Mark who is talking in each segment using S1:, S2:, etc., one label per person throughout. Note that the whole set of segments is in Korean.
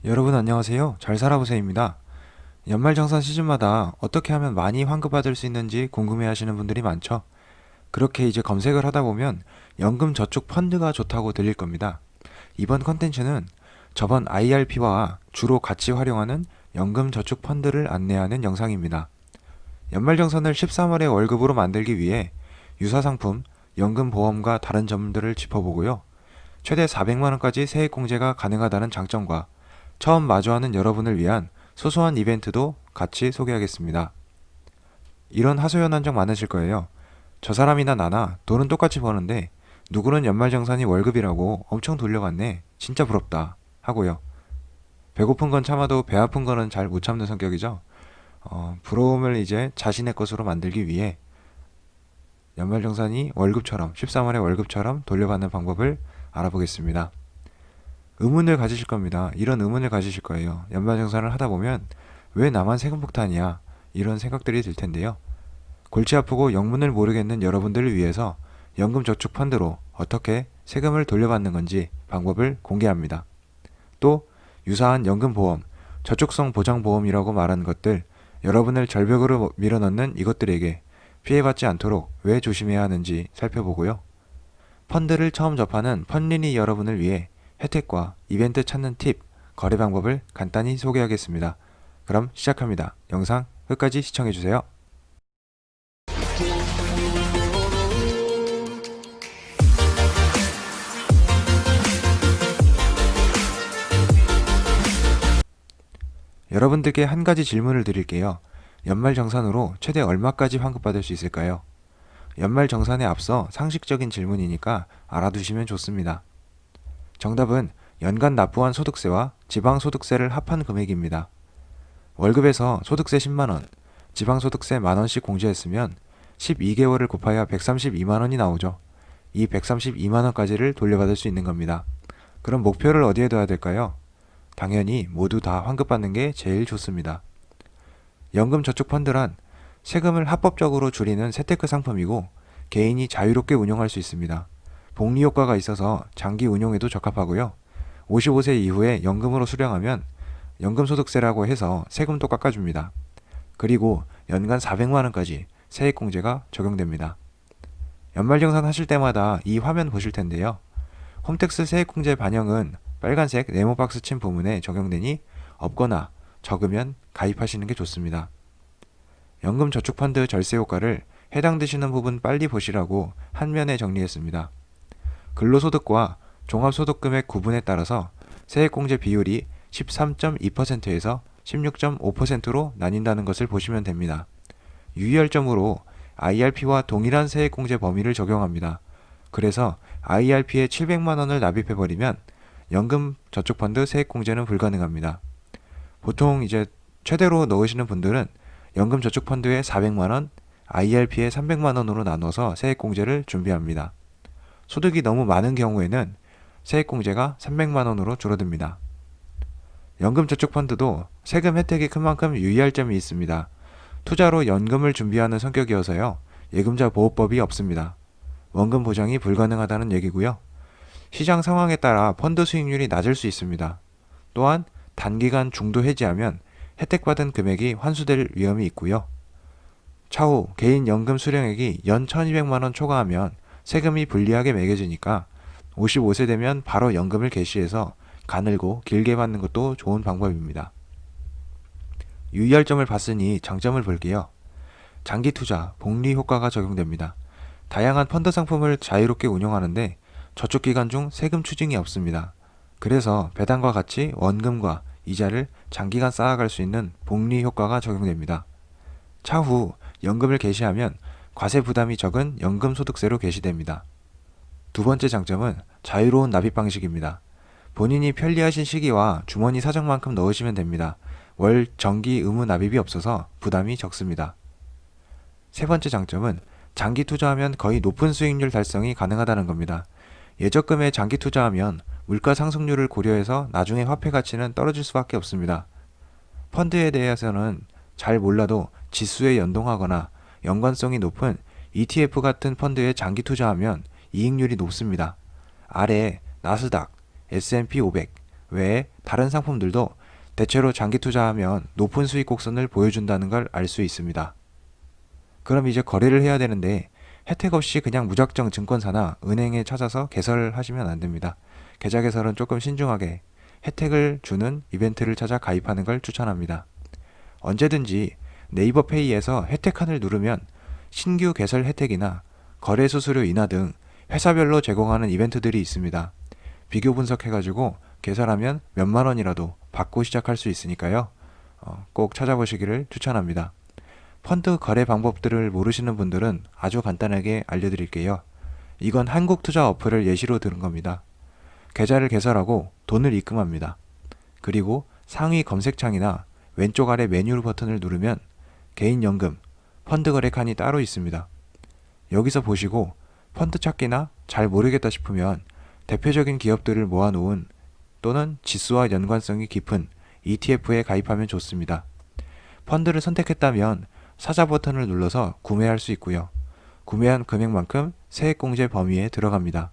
S1: 여러분 안녕하세요. 잘 살아보세요입니다. 연말정산 시즌마다 어떻게 하면 많이 환급받을 수 있는지 궁금해 하시는 분들이 많죠. 그렇게 이제 검색을 하다 보면 연금 저축 펀드가 좋다고 들릴 겁니다. 이번 컨텐츠는 저번 IRP와 주로 같이 활용하는 연금 저축 펀드를 안내하는 영상입니다. 연말정산을 13월에 월급으로 만들기 위해 유사상품, 연금보험과 다른 점들을 짚어보고요. 최대 400만원까지 세액공제가 가능하다는 장점과 처음 마주하는 여러분을 위한 소소한 이벤트도 같이 소개하겠습니다. 이런 하소연 한 적 많으실 거예요. 저 사람이나 나나 돈은 똑같이 버는데 누구는 연말정산이 월급이라고 엄청 돌려갔네. 진짜 부럽다. 하고요. 배고픈 건 참아도 배 아픈 거는 잘 못 참는 성격이죠. 부러움을 이제 자신의 것으로 만들기 위해 연말정산이 월급처럼 13월의 월급처럼 돌려받는 방법을 알아보겠습니다. 의문을 가지실 겁니다. 이런 의문을 가지실 거예요. 연말정산을 하다 보면 왜 나만 세금 폭탄이야? 이런 생각들이 들 텐데요. 골치 아프고 영문을 모르겠는 여러분들을 위해서 연금 저축 펀드로 어떻게 세금을 돌려받는 건지 방법을 공개합니다. 또 유사한 연금보험, 저축성 보장보험이라고 말하는 것들, 여러분을 절벽으로 밀어넣는 이것들에게 피해받지 않도록 왜 조심해야 하는지 살펴보고요. 펀드를 처음 접하는 펀린이 여러분을 위해 혜택과 이벤트 찾는 팁, 거래 방법을 간단히 소개하겠습니다. 그럼 시작합니다. 영상 끝까지 시청해주세요. 여러분들께 한 가지 질문을 드릴게요. 연말정산으로 최대 얼마까지 환급받을 수 있을까요? 연말정산에 앞서 상식적인 질문이니까 알아두시면 좋습니다. 정답은 연간 납부한 소득세와 지방소득세를 합한 금액입니다. 월급에서 소득세 10만원, 지방소득세 만원씩 공제했으면 12개월을 곱하여 132만원이 나오죠. 이 132만원까지를 돌려받을 수 있는 겁니다. 그럼 목표를 어디에 둬야 될까요? 당연히 모두 다 환급받는 게 제일 좋습니다. 연금저축펀드란 세금을 합법적으로 줄이는 세테크 상품이고 개인이 자유롭게 운용할 수 있습니다. 복리 효과가 있어서 장기 운용에도 적합하고요. 55세 이후에 연금으로 수령하면 연금소득세라고 해서 세금도 깎아줍니다. 그리고 연간 400만원까지 세액공제가 적용됩니다. 연말정산 하실 때마다 이 화면 보실 텐데요. 홈택스 세액공제 반영은 빨간색 네모박스 친 부분에 적용되니 없거나 적으면 가입하시는 게 좋습니다. 연금저축펀드 절세 효과를 해당되시는 부분 빨리 보시라고 한 면에 정리했습니다. 근로소득과 종합소득금액 구분에 따라서 세액공제 비율이 13.2%에서 16.5%로 나뉜다는 것을 보시면 됩니다. 유의할 점으로 IRP와 동일한 세액공제 범위를 적용합니다. 그래서 IRP에 700만원을 납입해버리면 연금저축펀드 세액공제는 불가능합니다. 보통 이제 최대로 넣으시는 분들은 연금저축펀드에 400만원, IRP에 300만원으로 나눠서 세액공제를 준비합니다. 소득이 너무 많은 경우에는 세액공제가 300만원으로 줄어듭니다. 연금저축펀드도 세금 혜택이 큰 만큼 유의할 점이 있습니다. 투자로 연금을 준비하는 성격이어서요. 예금자 보호법이 없습니다. 원금 보장이 불가능하다는 얘기고요. 시장 상황에 따라 펀드 수익률이 낮을 수 있습니다. 또한 단기간 중도 해지하면 혜택받은 금액이 환수될 위험이 있고요. 차후 개인 연금 수령액이 연 1200만원 초과하면 세금이 불리하게 매겨지니까 55세 되면 바로 연금을 개시해서 가늘고 길게 받는 것도 좋은 방법입니다. 유의할 점을 봤으니 장점을 볼게요. 장기 투자, 복리 효과가 적용됩니다. 다양한 펀드 상품을 자유롭게 운용하는데 저축 기간 중 세금 추징이 없습니다. 그래서 배당과 같이 원금과 이자를 장기간 쌓아갈 수 있는 복리 효과가 적용됩니다. 차후 연금을 개시하면 과세 부담이 적은 연금소득세로 개시됩니다. 두 번째 장점은 자유로운 납입 방식입니다. 본인이 편리하신 시기와 주머니 사정만큼 넣으시면 됩니다. 월 정기 의무 납입이 없어서 부담이 적습니다. 세 번째 장점은 장기 투자하면 거의 높은 수익률 달성이 가능하다는 겁니다. 예적금에 장기 투자하면 물가 상승률을 고려해서 나중에 화폐 가치는 떨어질 수밖에 없습니다. 펀드에 대해서는 잘 몰라도 지수에 연동하거나 연관성이 높은 ETF 같은 펀드에 장기 투자하면 이익률이 높습니다. 아래 나스닥, S&P 500 외에 다른 상품들도 대체로 장기 투자하면 높은 수익 곡선을 보여준다는 걸 알 수 있습니다. 그럼 이제 거래를 해야 되는데 혜택 없이 그냥 무작정 증권사나 은행에 찾아서 개설하시면 안 됩니다. 계좌 개설은 조금 신중하게 혜택을 주는 이벤트를 찾아 가입하는 걸 추천합니다. 언제든지 네이버 페이에서 혜택칸을 누르면 신규 개설 혜택이나 거래 수수료 인하 등 회사별로 제공하는 이벤트들이 있습니다. 비교 분석해가지고 개설하면 몇만 원이라도 받고 시작할 수 있으니까요. 꼭 찾아보시기를 추천합니다. 펀드 거래 방법들을 모르시는 분들은 아주 간단하게 알려드릴게요. 이건 한국 투자 어플을 예시로 들은 겁니다. 계좌를 개설하고 돈을 입금합니다. 그리고 상위 검색창이나 왼쪽 아래 메뉴 버튼을 누르면 개인연금, 펀드 거래 칸이 따로 있습니다. 여기서 보시고 펀드 찾기나 잘 모르겠다 싶으면 대표적인 기업들을 모아놓은 또는 지수와 연관성이 깊은 ETF에 가입하면 좋습니다. 펀드를 선택했다면 사자 버튼을 눌러서 구매할 수 있고요. 구매한 금액만큼 세액공제 범위에 들어갑니다.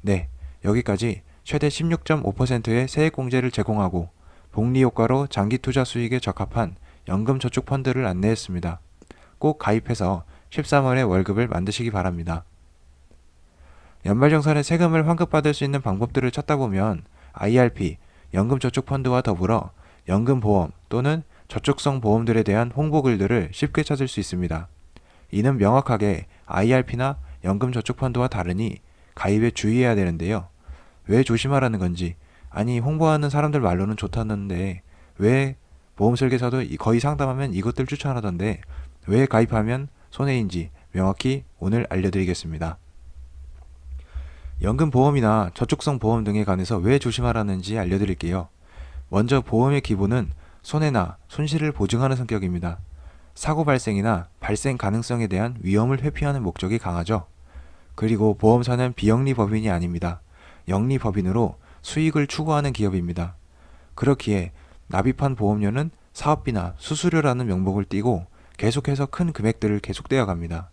S1: 네, 여기까지 최대 16.5%의 세액공제를 제공하고 복리효과로 장기 투자 수익에 적합한 연금저축 펀드를 안내했습니다. 꼭 가입해서 13월에 월급을 만드시기 바랍니다. 연말정산에 세금을 환급받을 수 있는 방법들을 찾다 보면 IRP, 연금저축펀드와 더불어 연금보험 또는 저축성 보험들에 대한 홍보글들을 쉽게 찾을 수 있습니다. 이는 명확하게 IRP나 연금저축펀드와 다르니 가입에 주의해야 되는데요. 왜 조심하라는 건지, 아니 홍보하는 사람들 말로는 좋다는데 왜 보험설계사도 거의 상담하면 이것들 추천하던데 왜 가입하면 손해인지 명확히 오늘 알려드리겠습니다. 연금보험이나 저축성 보험 등에 관해서 왜 조심하라는지 알려드릴게요. 먼저 보험의 기본은 손해나 손실을 보증하는 성격입니다. 사고 발생이나 발생 가능성에 대한 위험을 회피하는 목적이 강하죠. 그리고 보험사는 비영리 법인이 아닙니다. 영리 법인으로 수익을 추구하는 기업입니다. 그렇기에 납입한 보험료는 사업비나 수수료라는 명목을 띠고 계속해서 큰 금액들을 계속되어 갑니다.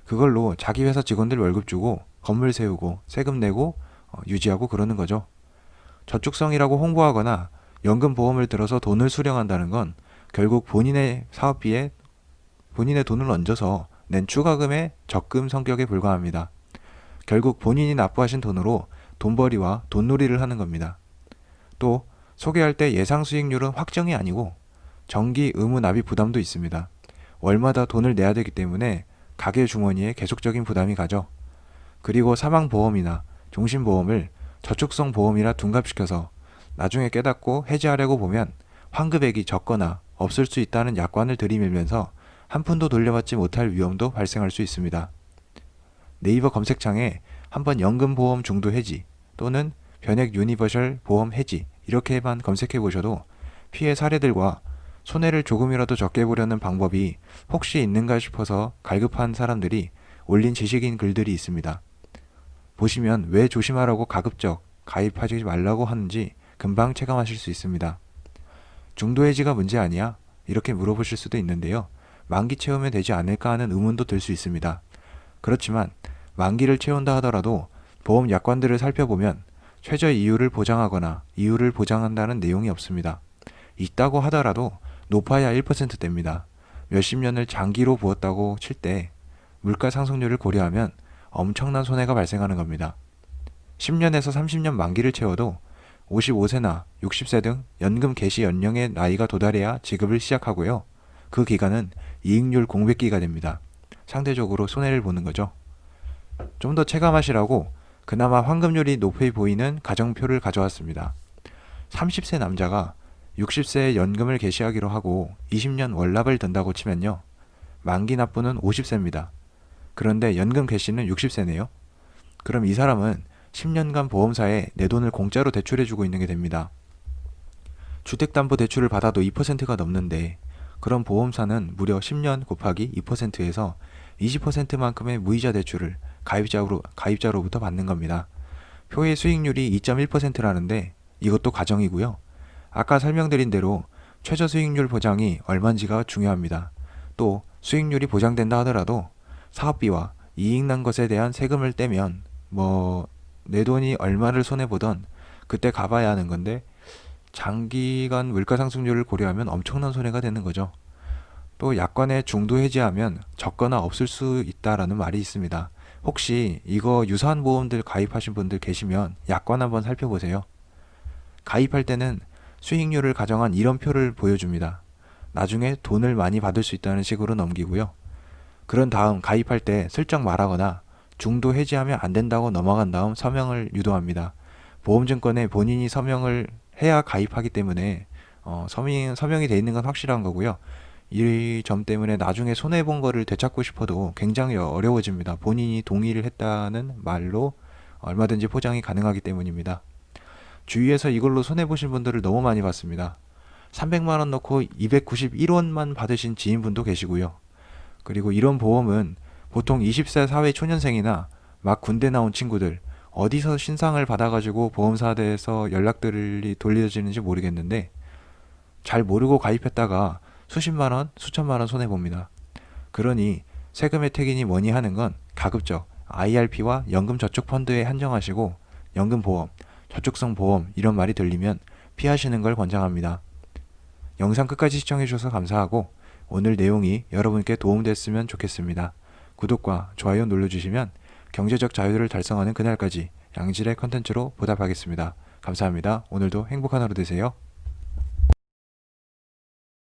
S1: 그걸로 자기 회사 직원들 월급 주고 건물 세우고 세금 내고 유지하고 그러는 거죠. 저축성이라고 홍보하거나 연금보험을 들어서 돈을 수령한다는 건 결국 본인의 사업비에 본인의 돈을 얹어서 낸 추가금의 적금 성격에 불과합니다. 결국 본인이 납부하신 돈으로 돈벌이와 돈놀이를 하는 겁니다. 또 소개할 때 예상 수익률은 확정이 아니고 정기 의무 납입 부담도 있습니다. 월마다 돈을 내야 되기 때문에 가계 주머니에 계속적인 부담이 가죠. 그리고 사망보험이나 종신보험을 저축성 보험이라 둔갑시켜서 나중에 깨닫고 해지하려고 보면 환급액이 적거나 없을 수 있다는 약관을 들이밀면서 한 푼도 돌려받지 못할 위험도 발생할 수 있습니다. 네이버 검색창에 한번 연금보험 중도 해지 또는 변액 유니버셜 보험 해지 이렇게만 검색해 보셔도 피해 사례들과 손해를 조금이라도 적게 보려는 방법이 혹시 있는가 싶어서 갈급한 사람들이 올린 지식인 글들이 있습니다. 보시면 왜 조심하라고 가급적 가입하지 말라고 하는지 금방 체감하실 수 있습니다. 중도 해지가 문제 아니야? 이렇게 물어보실 수도 있는데요. 만기 채우면 되지 않을까 하는 의문도 들 수 있습니다. 그렇지만 만기를 채운다 하더라도 보험 약관들을 살펴보면 최저 이율을 보장하거나 이율을 보장한다는 내용이 없습니다. 있다고 하더라도 높아야 1%대입니다. 몇십 년을 장기로 부었다고 칠 때 물가 상승률을 고려하면 엄청난 손해가 발생하는 겁니다. 10년에서 30년 만기를 채워도 55세나 60세 등 연금 개시 연령의 나이가 도달해야 지급을 시작하고요. 그 기간은 이익률 공백기가 됩니다. 상대적으로 손해를 보는 거죠. 좀 더 체감하시라고 그나마 환급률이 높이 보이는 가정표를 가져왔습니다. 30세 남자가 60세에 연금을 개시하기로 하고 20년 월납을 든다고 치면요. 만기 납부는 50세입니다. 그런데 연금 개시는 60세네요. 그럼 이 사람은 10년간 보험사에 내 돈을 공짜로 대출해주고 있는 게 됩니다. 주택담보대출을 받아도 2%가 넘는데 그럼 보험사는 무려 10년 곱하기 2%에서 20%만큼의 무이자 대출을 가입자로부터 받는 겁니다. 표의 수익률이 2.1%라는데 이것도 가정이고요. 아까 설명드린 대로 최저 수익률 보장이 얼마인지가 중요합니다. 또 수익률이 보장된다 하더라도 사업비와 이익 난 것에 대한 세금을 떼면 내 돈이 얼마를 손해보던 그때 가봐야 하는 건데 장기간 물가 상승률을 고려하면 엄청난 손해가 되는 거죠. 또 약관에 중도 해지하면 적거나 없을 수 있다라는 말이 있습니다. 혹시 이거 유사한 보험들 가입하신 분들 계시면 약관 한번 살펴보세요. 가입할 때는 수익률을 가정한 이런 표를 보여줍니다. 나중에 돈을 많이 받을 수 있다는 식으로 넘기고요. 그런 다음 가입할 때 슬쩍 말하거나 중도 해지하면 안 된다고 넘어간 다음 서명을 유도합니다. 보험증권에 본인이 서명을 해야 가입하기 때문에 서명이 돼 있는 건 확실한 거고요. 이 점 때문에 나중에 손해본 거를 되찾고 싶어도 굉장히 어려워집니다. 본인이 동의를 했다는 말로 얼마든지 포장이 가능하기 때문입니다. 주위에서 이걸로 손해보신 분들을 너무 많이 봤습니다. 300만 원 넣고 291원만 받으신 지인분도 계시고요. 그리고 이런 보험은 보통 20세 사회 초년생이나 막 군대 나온 친구들, 어디서 신상을 받아가지고 보험사에서 연락들이 돌려지는지 모르겠는데 잘 모르고 가입했다가 수십만 원, 수천만 원 손해봅니다. 그러니 세금 혜택이니 뭐니 하는 건 가급적 IRP와 연금 저축 펀드에 한정하시고 연금보험, 저축성 보험 이런 말이 들리면 피하시는 걸 권장합니다. 영상 끝까지 시청해주셔서 감사하고 오늘 내용이 여러분께 도움됐으면 좋겠습니다. 구독과 좋아요 눌러주시면 경제적 자유를 달성하는 그날까지 양질의 컨텐츠로 보답하겠습니다. 감사합니다. 오늘도 행복한 하루 되세요.